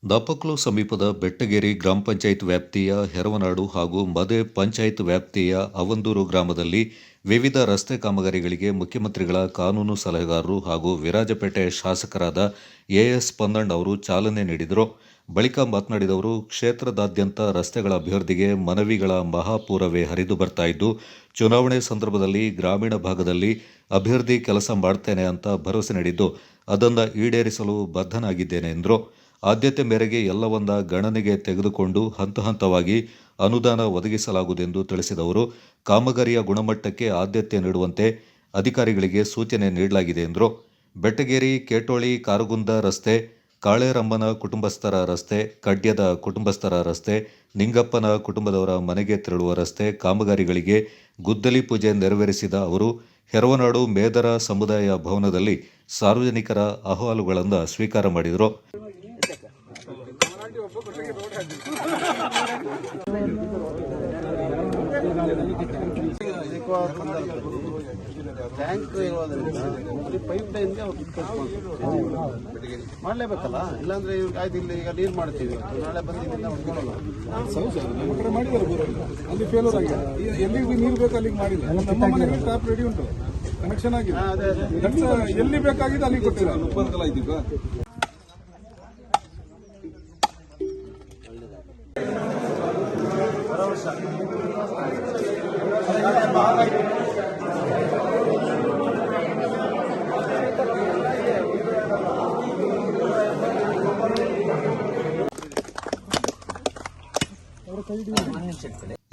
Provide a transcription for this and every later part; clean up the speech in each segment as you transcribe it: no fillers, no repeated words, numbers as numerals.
ದಾಪಕ್ಲು ಸಮೀಪದ ಬೆಟ್ಟಗೇರಿ ಗ್ರಾಮ ಪಂಚಾಯತ್ ವ್ಯಾಪ್ತಿಯ ಹೆರವನಾಡು ಹಾಗೂ ಮದೆ ಪಂಚಾಯತ್ ವ್ಯಾಪ್ತಿಯ ಅವಂದೂರು ಗ್ರಾಮದಲ್ಲಿ ವಿವಿಧ ರಸ್ತೆ ಕಾಮಗಾರಿಗಳಿಗೆ ಮುಖ್ಯಮಂತ್ರಿಗಳ ಕಾನೂನು ಸಲಹೆಗಾರರು ಹಾಗೂ ವಿರಾಜಪೇಟೆ ಶಾಸಕರಾದ ಎಎಸ್ ಪೊನ್ನಣ್ಣ ಅವರು ಚಾಲನೆ ನೀಡಿದರು. ಬಳಿಕ ಮಾತನಾಡಿದವರು, ಕ್ಷೇತ್ರದಾದ್ಯಂತ ರಸ್ತೆಗಳ ಅಭಿವೃದ್ಧಿಗೆ ಮನವಿಗಳ ಮಹಾಪೂರವೇ ಹರಿದು ಬರ್ತಾ ಇದ್ದು, ಚುನಾವಣೆ ಸಂದರ್ಭದಲ್ಲಿ ಗ್ರಾಮೀಣ ಭಾಗದಲ್ಲಿ ಅಭಿವೃದ್ಧಿ ಕೆಲಸ ಮಾಡ್ತೇನೆ ಅಂತ ಭರವಸೆ ನೀಡಿದ್ದು, ಅದನ್ನು ಈಡೇರಿಸಲು ಬದ್ಧನಾಗಿದ್ದೇನೆ ಎಂದರು. ಆದ್ಯತೆ ಮೇರೆಗೆ ಎಲ್ಲವನ್ನ ಗಣನೆಗೆ ತೆಗೆದುಕೊಂಡು ಹಂತವಾಗಿ ಅನುದಾನ ಒದಗಿಸಲಾಗುವುದೆಂದು ತಿಳಿಸಿದವರು, ಕಾಮಗಾರಿಯ ಗುಣಮಟ್ಟಕ್ಕೆ ಆದ್ಯತೆ ನೀಡುವಂತೆ ಅಧಿಕಾರಿಗಳಿಗೆ ಸೂಚನೆ ನೀಡಲಾಗಿದೆ ಎಂದರು. ಬೆಟ್ಟಗೇರಿ ಕೇಟೋಳಿ ಕಾರಗುಂದ ರಸ್ತೆ, ಕಾಳೇರಮ್ಮನ ಕುಟುಂಬಸ್ಥರ ರಸ್ತೆ, ಕಡ್ಯದ ಕುಟುಂಬಸ್ಥರ ರಸ್ತೆ, ನಿಂಗಪ್ಪನ ಕುಟುಂಬದವರ ಮನೆಗೆ ತೆರಳುವ ರಸ್ತೆ ಕಾಮಗಾರಿಗಳಿಗೆ ಗುದ್ದಲಿ ಪೂಜೆ ನೆರವೇರಿಸಿದ ಅವರು, ಹೆರವನಾಡು ಮೇದರ ಸಮುದಾಯ ಭವನದಲ್ಲಿ ಸಾರ್ವಜನಿಕರ ಅಹವಾಲುಗಳನ್ನು ಸ್ವೀಕಾರ ಮಾಡಿದರು. ಟ್ಯಾಂಕ್ ಇರೋದ್ರಿಂದ ಪೈಪ್ ಲೈನ್ಗೆ ಮಾಡಲೇಬೇಕಲ್ಲ, ಇಲ್ಲಾಂದ್ರೆ ಆಯ್ತು ಇಲ್ಲಿ ಈಗ ನೀರು ಮಾಡ್ತೀವಿ, ನಾಳೆ ಬಂದು ಇಲ್ಲಿಂದ ಹೊಡ್ಕೊಳ್ಳಲ್ಲ. ನಮ್ಮ ಕಡೆ ಮಾಡಿದ್ದಾರೆ, ಅಲ್ಲಿ ಫೇಲ್ಯೂರ್ ಆಗಿದೆ. ಎಲ್ಲಿಗೆ ನೀರು ಬೇಕು ಅಲ್ಲಿಗೆ ಮಾಡಿಲ್ಲ. ನಮ್ಮ ಮನೆಗೆ ಟ್ಯಾಪ್ ರೆಡಿ ಉಂಟು, ಕನೆಕ್ಷನ್ ಆಗಿದೆ. ಎಲ್ಲಿ ಬೇಕಾಗಿದೆ ಅಲ್ಲಿಗೆ ಕೊಟ್ಟಿಲ್ಲ. ಉಪಕಲ ಇದೀಗ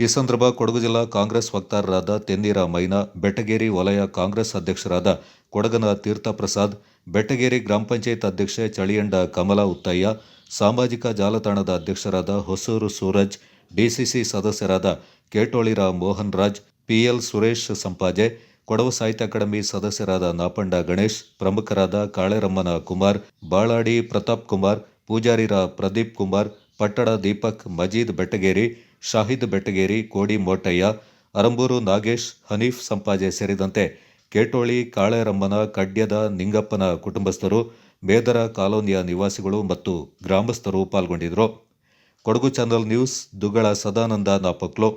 ಈ ಸಂದರ್ಭ ಕೊಡಗು ಜಿಲ್ಲಾ ಕಾಂಗ್ರೆಸ್ ವಕ್ತಾರರಾದ ತೆನ್ನೀರ ಮೈನಾ, ಬೆಟ್ಟಗೇರಿ ವಲಯ ಕಾಂಗ್ರೆಸ್ ಅಧ್ಯಕ್ಷರಾದ ಕೊಡಗನ ತೀರ್ಥಪ್ರಸಾದ್, ಬೆಟ್ಟಗೇರಿ ಗ್ರಾಮ ಪಂಚಾಯತ್ ಅಧ್ಯಕ್ಷೆ ಚಳಿಯಂಡ ಕಮಲಾ ಉತ್ತಯ್ಯ, ಸಾಮಾಜಿಕ ಜಾಲತಾಣದ ಅಧ್ಯಕ್ಷರಾದ ಹೊಸೂರು ಸೂರಜ್, ಡಿಸಿಸಿ ಸದಸ್ಯರಾದ ಕೇಟೋಳಿರ ಮೋಹನ್ ರಾಜ್, ಪಿಎಲ್ ಸುರೇಶ್ ಸಂಪಾಜೆ, ಕೊಡವ ಸಾಹಿತ್ಯ ಅಕಾಡೆಮಿ ಸದಸ್ಯರಾದ ನಾಪಂಡ ಗಣೇಶ್, ಪ್ರಮುಖರಾದ ಕಾಳೇರಮ್ಮನ ಕುಮಾರ್, ಬಾಳಾಡಿ ಪ್ರತಾಪ್ ಕುಮಾರ್, ಪೂಜಾರಿರ ಪ್ರದೀಪ್ ಕುಮಾರ್, ಪಟ್ಟಣ ದೀಪಕ್, ಮಜೀದ್ ಬೆಟ್ಟಗೇರಿ, ಶಾಹಿದ್ ಬೆಟ್ಟಗೇರಿ, ಕೋಡಿ ಮೋಟಯ್ಯ, ಅರಂಬೂರು ನಾಗೇಶ್, ಹನೀಫ್ ಸಂಪಾಜೆ ಸೇರಿದಂತೆ ಕೇಟೋಳಿ ಕಾಳೇರಮ್ಮನ ಕಡ್ಯದ ನಿಂಗಪ್ಪನ ಕುಟುಂಬಸ್ಥರು, ಮೇದರ ಕಾಲೋನಿಯ ನಿವಾಸಿಗಳು ಮತ್ತು ಗ್ರಾಮಸ್ಥರು ಪಾಲ್ಗೊಂಡಿದ್ದರು. Kodagu channel news, Duggala Sadananda Napoklu.